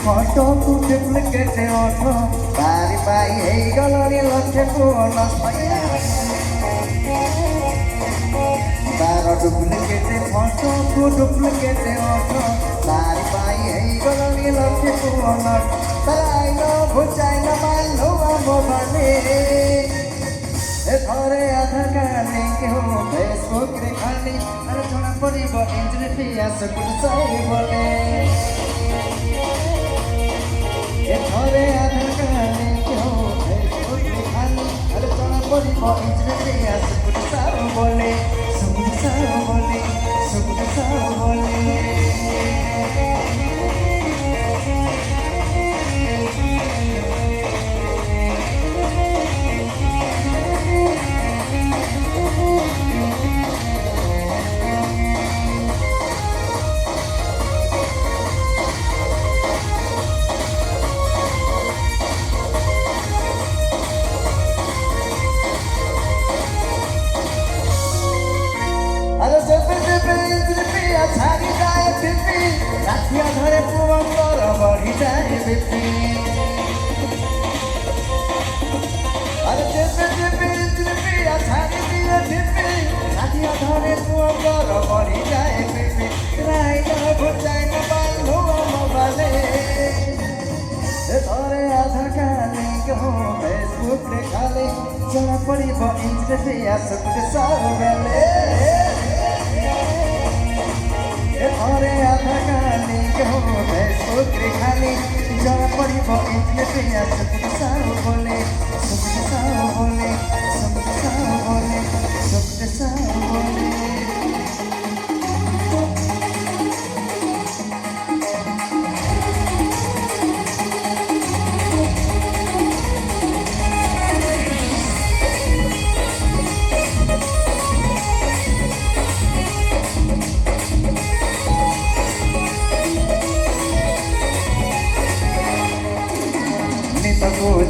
photo ତୁ duplicate ଅଠ ବାରି ପାଇ ହେଇଗଲଣି ଲକ୍ଷକୁ ଅନସ୍ତୟା ତାର ଡୁପ୍ଲିକେଟ୍ ଫଟୋ ତୁ ଡୁପ୍ଲିକେଟ୍ ଅଠ ବାରି ପାଇ ହେଇଗଲଣି ଲକ୍ଷକୁ ଅନସ୍ତୟା ବୁଝାଇନ ମାଲୋ ଆମ ବାନେ ଥରେ ଆଧାର କାର୍ଡ ଲିଙ୍କ୍ ହଉ ଫେସବୁକରେ ଖାଲି ଆରେ ଜଣା ପଡ଼ିବ ଇଞ୍ଜିନ ପିଆସକୁ ସାଇବଲେ ଥରେ ଆଧାର କାର୍ଡ ଲିଙ୍କ୍ ହଉ ଫେସବୁକରେ ଖାଲି ଆରେ ଜଣା ପଡ଼ିବ ଇଞ୍ଜିନ ପିଆସକୁ ସାଇବଲେ ସୁବୁଧ ସାଇବଲେ ସୁବୁଧ ସାଇବଲେ छाड़ी जाए बिपी रातिया धरे पुअंकर बढ़ी जाए बिपी अरे जेबे जेबे बिपिया छाड़ी दिए बिपी रातिया धरे पुअंकर बढ़ी जाए बिपी राइना बुझाई न बांधो मोबाइले थोड़े आधार कार्ड लिंक हो फेसबुक रे खाली जना पड़िब इंस्टा फेसबुक सारो बेले थोड़े आधार कार्ड लिंक हो फेसबुक रे खाली जरा पड़िब इंस्टा फेसबुक सारो बोले सबके सारो बोले सबके सारो बोले सबके सारो बोले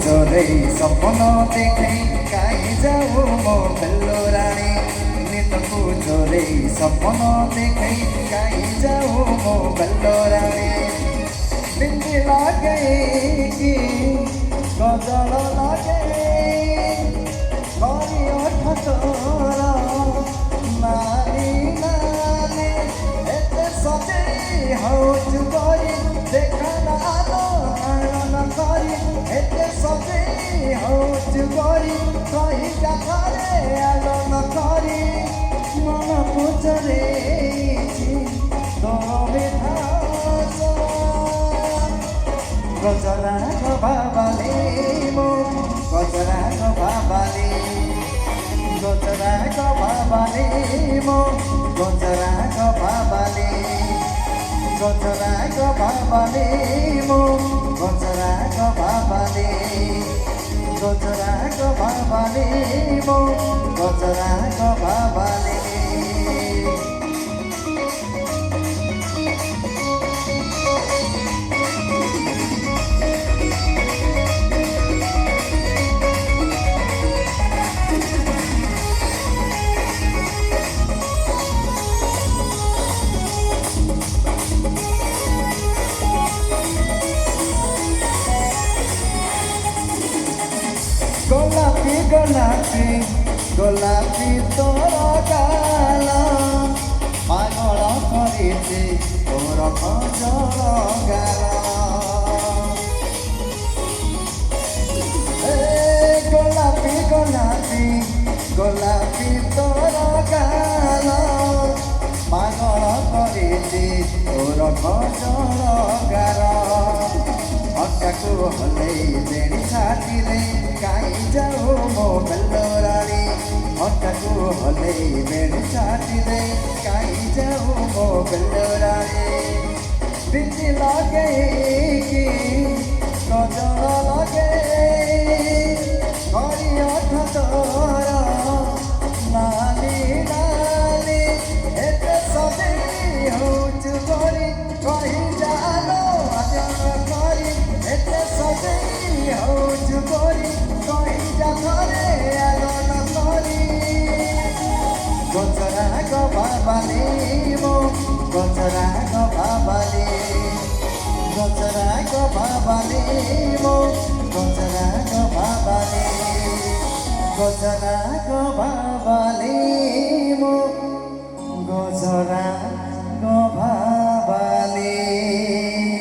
चोरे सपन देखे कहीं जाऊ मो बेलो रानी नितको चोरे सपन देखे कहीं जाऊ मो बेलो रानी बिंदी लागे कि गजल लागे करी ओठ तोरा नानी नानी एते सजे हो चुकरी देखा ना आनन करी एते सजे हो चुकरी कही जाथारे आनन करी मन पुचरे तोरे धास गजरा बाबाले मो गजरा बाबाले गजरा बाबाले मो गजरा बाबाले गजरा बाबाले मो गजरा बाबाले गजरा बाबाले मो गजरा बाबाले गोलापी गोलापी गोलापी तोर गाल पागल करिছে तोर खजर गाल गोलापी गोलापी गोलापी तोर गाल पागल करिছে तोर खजर गाल हट्टाको हलै बेणी छातीले कहीं जाऊ मो बेलो रानी हट्टाको हलै बेणी छातीले कहीं जाऊ मो बेलो रानी बिंदी लागे कि गजल लागे करी ओठ तोरा नानी नानी एते सजे हो चुकरी कहीं जालो आजन करी एते सजे हो चुकरी कहीं जाथारे आनन करी गजरा बाबाले मो गजरा बाबाले गजरा भाबाले मो गजराको भाबाले गजराको भाबाले मो गजराको भाबाले